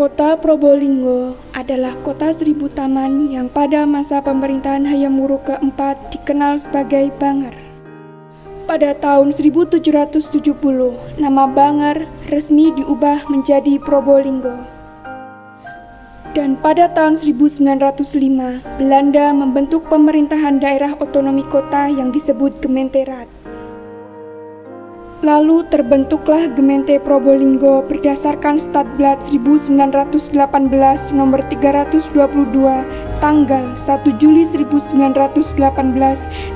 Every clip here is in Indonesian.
Kota Probolinggo adalah kota seribu taman yang pada masa pemerintahan Hayam Wuruk keempat dikenal sebagai Banger. Pada tahun 1770, nama Banger resmi diubah menjadi Probolinggo. Dan pada tahun 1905, Belanda membentuk pemerintahan daerah otonomi kota yang disebut Gemeenteraad. Lalu terbentuklah Gemeente Probolinggo berdasarkan Stadblad 1918 nomor 322 tanggal 1 Juli 1918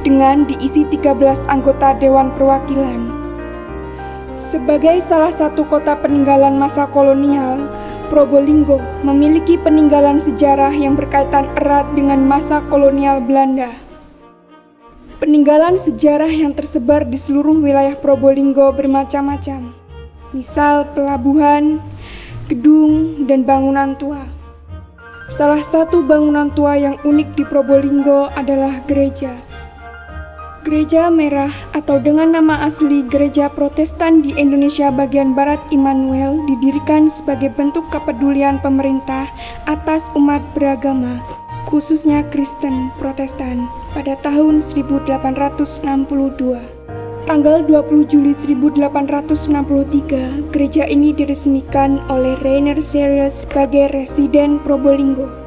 dengan diisi 13 anggota Dewan Perwakilan. Sebagai salah satu kota peninggalan masa kolonial, Probolinggo memiliki peninggalan sejarah yang berkaitan erat dengan masa kolonial Belanda. Peninggalan sejarah yang tersebar di seluruh wilayah Probolinggo bermacam-macam, misal pelabuhan, gedung, dan bangunan tua. Salah satu bangunan tua yang unik di Probolinggo adalah gereja. Gereja Merah atau dengan nama asli Gereja Protestan di Indonesia bagian Barat Immanuel didirikan sebagai bentuk kepedulian pemerintah atas umat beragama, khususnya Kristen Protestan, pada tahun 1862. Tanggal 20 Juli 1863, gereja ini diresmikan oleh Rainer Series sebagai residen Probolinggo.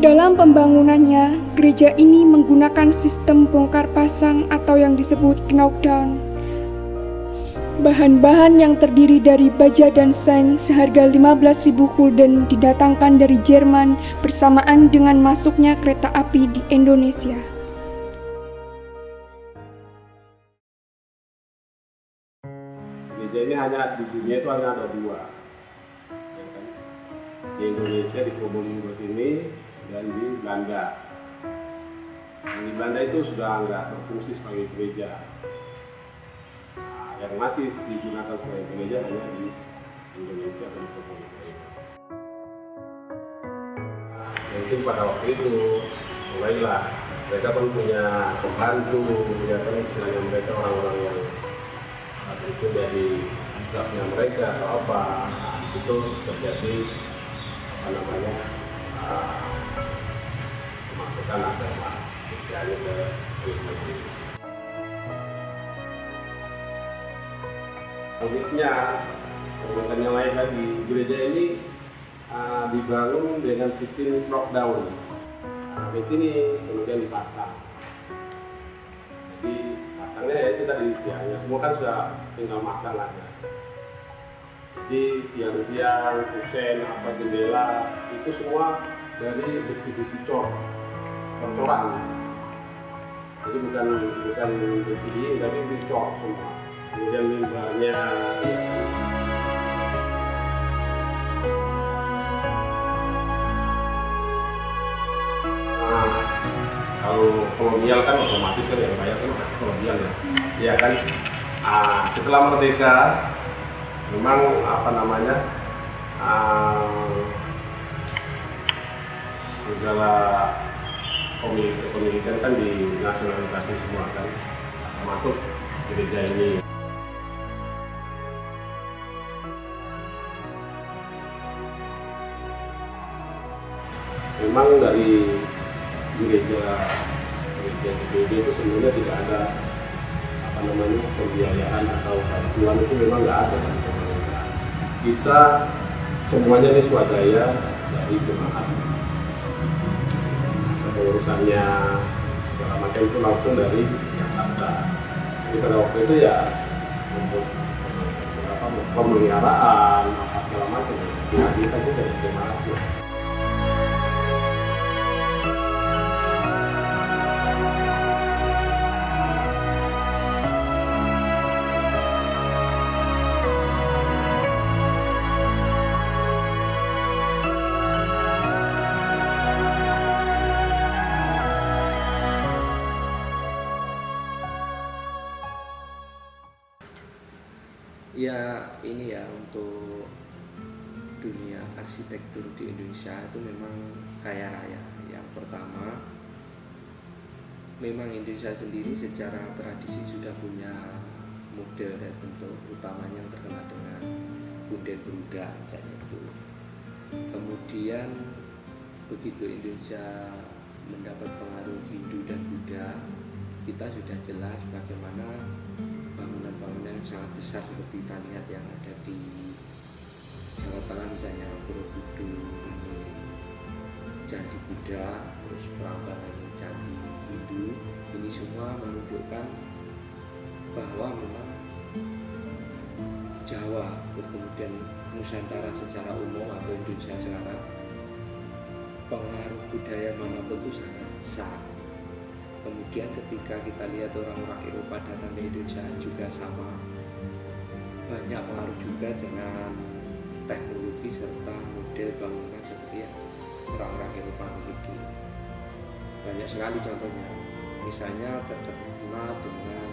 Dalam pembangunannya, gereja ini menggunakan sistem bongkar pasang atau yang disebut knockdown. Bahan-bahan yang terdiri dari baja dan seng seharga 15.000 gulden didatangkan dari Jerman bersamaan dengan masuknya kereta api di Indonesia. Gereja ini hanya di dunia itu hanya ada dua, ya kan? Di Indonesia di Probolinggo sini dan di Belanda. Yang di Belanda itu sudah nggak berfungsi sebagai gereja. Yang masih digunakan sebagai gereja hanya di Indonesia dan Probolinggo. Mungkin pada waktu itu mulailah mereka pun punya pembantu, ya kan, istilahnya mereka orang-orang yang saat itu dari hidupnya mereka atau apa, itu terjadi pemasukan agama Kristiani ke negeri. Uniknya yang lain lagi, gereja ini dibangun dengan sistem knockdown. Di sini kemudian dipasang. Jadi pasangnya ya itu tadi tiangnya semua kan sudah tinggal masang aja. Jadi tiang-tiang, kusen, jendela itu semua dari besi-besi coran. Jadi bukan besi ini, tapi dicor semua. Kemudian mimbarnya kalau kolonial kan otomatis kan yang bayar kan kolonial ya. Iya kan. Setelah merdeka memang segala pemilikan kan dinasionalisasi semua kan, termasuk gereja ini. Memang dari gereja itu sebenarnya tidak ada pembiayaan atau bantuan, itu memang nggak ada dari pemerintah. Kita semuanya ini swadaya dari jemaat. Urusannya segala macam itu langsung dari Jakarta. Jadi pada waktu itu ya untuk pemeliharaan apa segala macam kita itu dari jemaatnya. Ya ini ya, untuk dunia arsitektur di Indonesia itu memang kaya raya. Yang pertama, memang Indonesia sendiri secara tradisi sudah punya model dan bentuk utamanya yang terkenal dengan Bunden Brugga kayak itu. Kemudian begitu Indonesia mendapat pengaruh Hindu dan Buddha, kita sudah jelas bagaimana bangunan-bangunan yang sangat besar seperti kita lihat yang ada di Jawa Tengah, misalnya Borobudur, ini Candi Buddha, terus Prambanan Candi Hindu, ini semua menunjukkan bahwa memang Jawa, kemudian Nusantara secara umum atau Indonesia sekarang, pengaruh budaya manapun itu sangat besar. Kemudian ketika kita lihat orang-orang Eropa datang ke Indonesia juga sama, banyak pengaruh juga dengan teknologi serta model bangunan seperti yang orang-orang Eropa miliki. Banyak sekali contohnya, misalnya terkenal dengan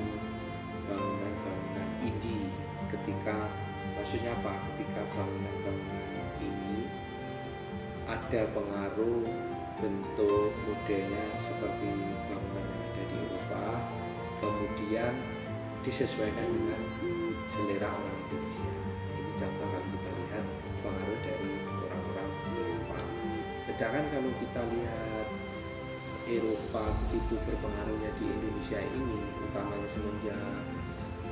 bangunan-bangunan Indi. Maksudnya apa? Ketika bangunan-bangunan ini ada pengaruh bentuk modelnya seperti bangunan yang ada di Eropa, kemudian disesuaikan dengan selera orang Indonesia. Ini contoh kalau kita lihat pengaruh dari orang-orang Eropa. Sedangkan kalau kita lihat Eropa begitu berpengaruhnya di Indonesia ini, utamanya semenjak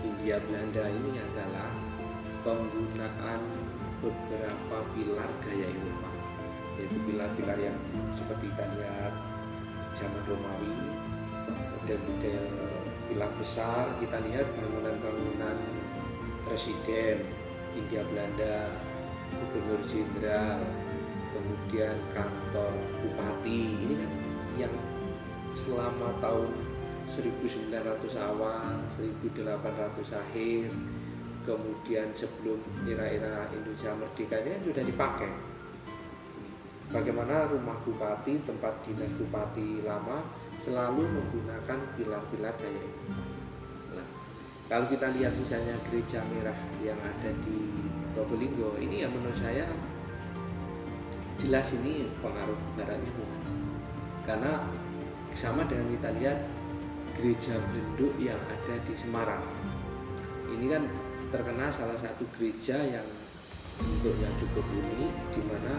Hindia Belanda, ini adalah penggunaan beberapa pilar gaya Eropa, yaitu pilar-pilar yang seperti kita lihat zaman Romawi, model-model pilar besar. Kita lihat bangunan-bangunan presiden Hindia Belanda, gubernur jenderal, kemudian kantor bupati, ini kan yang selama tahun 1900 awal, 1800 akhir, kemudian sebelum era-era Indonesia Merdeka ini kan sudah dipakai. Bagaimana rumah bupati, tempat dinas bupati lama selalu menggunakan pilar-pilar gaya ini. Nah, kalau kita lihat misalnya gereja merah yang ada di Probolinggo, ini yang menurut saya jelas ini pengaruh baratnya, karena sama dengan kita lihat gereja Belenduk yang ada di Semarang. Ini kan terkenal salah satu gereja yang bentuknya cukup unik, di mana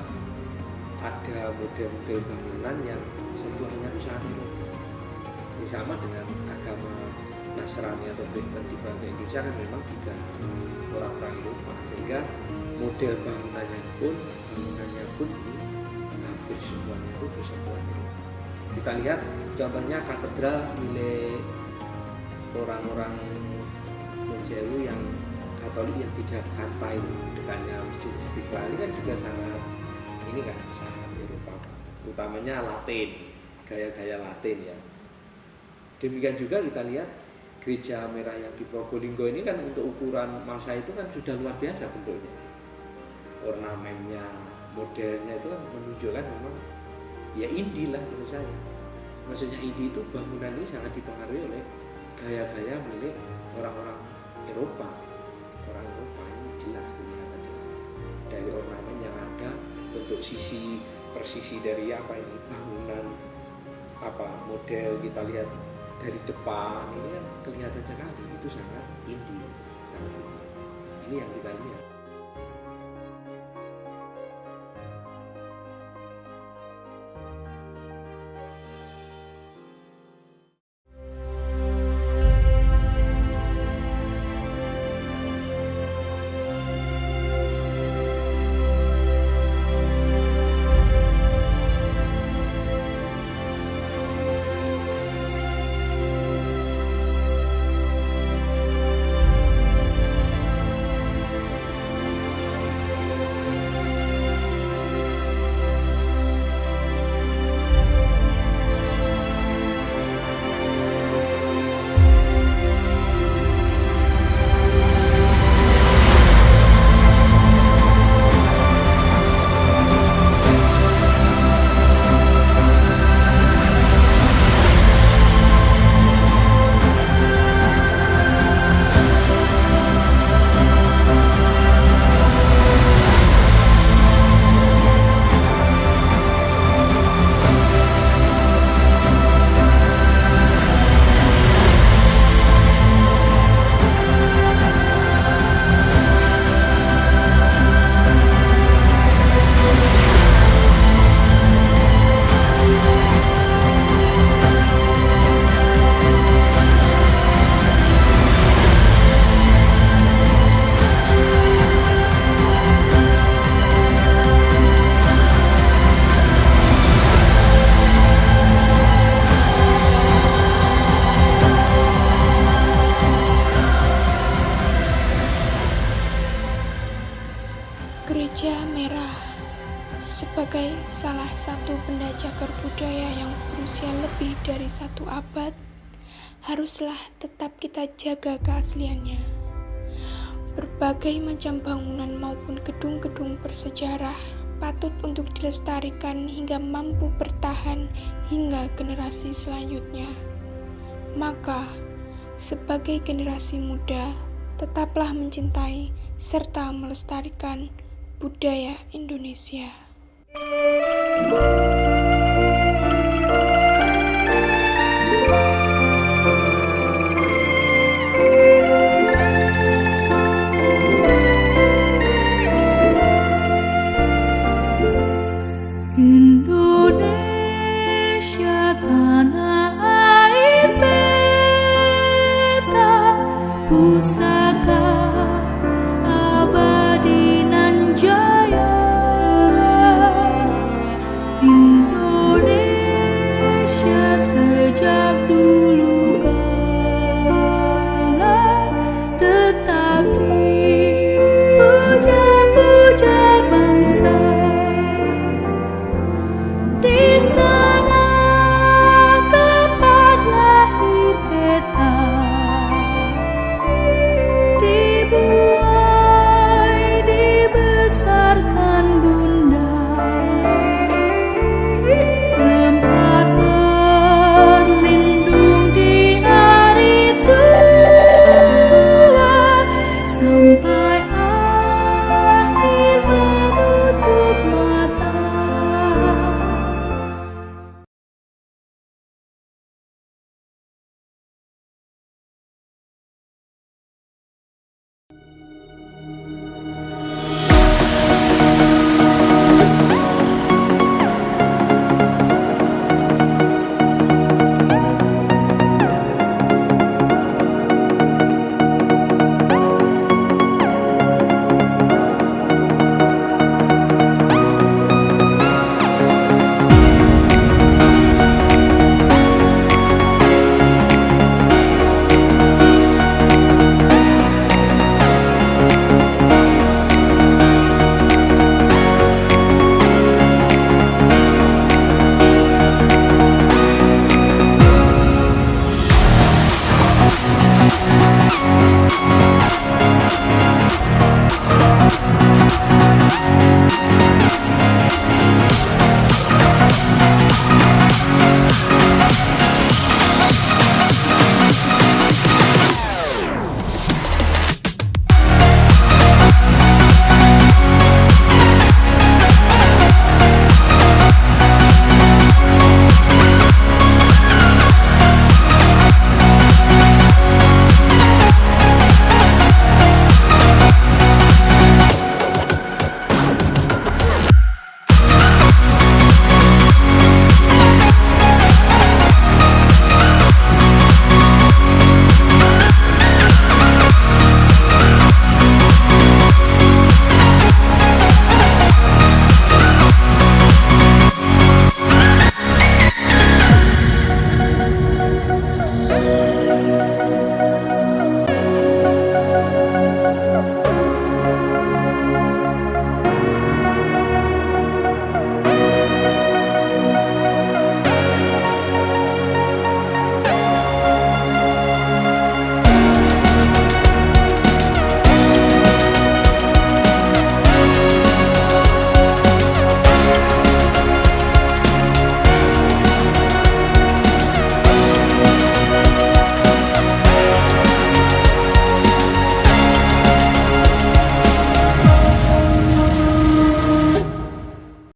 ada model-model bangunan yang sentuhannya itu sangat Eropa. Ini sama dengan agama Nasrani atau Kristen di bangsa Indonesia kan memang juga orang-orang Eropa, sehingga model bangunannya pun ini hampir semuanya itu bersentuhan Eropa. Kita lihat contohnya katedral milik orang-orang Jawa yang Katolik yang di Jakarta itu dekatnya Masjid Istiqlal, ini kan juga sangat Eropa, utamanya Latin, gaya-gaya Latin ya. Demikian juga kita lihat gereja merah yang di Probolinggo ini kan untuk ukuran masa itu kan sudah luar biasa bentuknya, ornamennya, modelnya itu kan menunjukkan memang ya Indi lah menurut saya. Maksudnya Indi itu bangunan ini sangat dipengaruhi oleh gaya-gaya milik orang-orang Eropa. Orang Eropa ini jelas kelihatan dari ornamen yang ada, bentuk sisi persisi dari apa ini bangunan, apa model kita lihat dari depan ini kan kelihatan sekali itu sangat Indi, sangat Indi. Ini yang kita lihat. Sebagai salah satu benda cagar budaya yang berusia lebih dari 1 abad, haruslah tetap kita jaga keasliannya. Berbagai macam bangunan maupun gedung-gedung bersejarah patut untuk dilestarikan hingga mampu bertahan hingga generasi selanjutnya. Maka, sebagai generasi muda, tetaplah mencintai serta melestarikan budaya Indonesia. Indonesia tanah air beta, pusat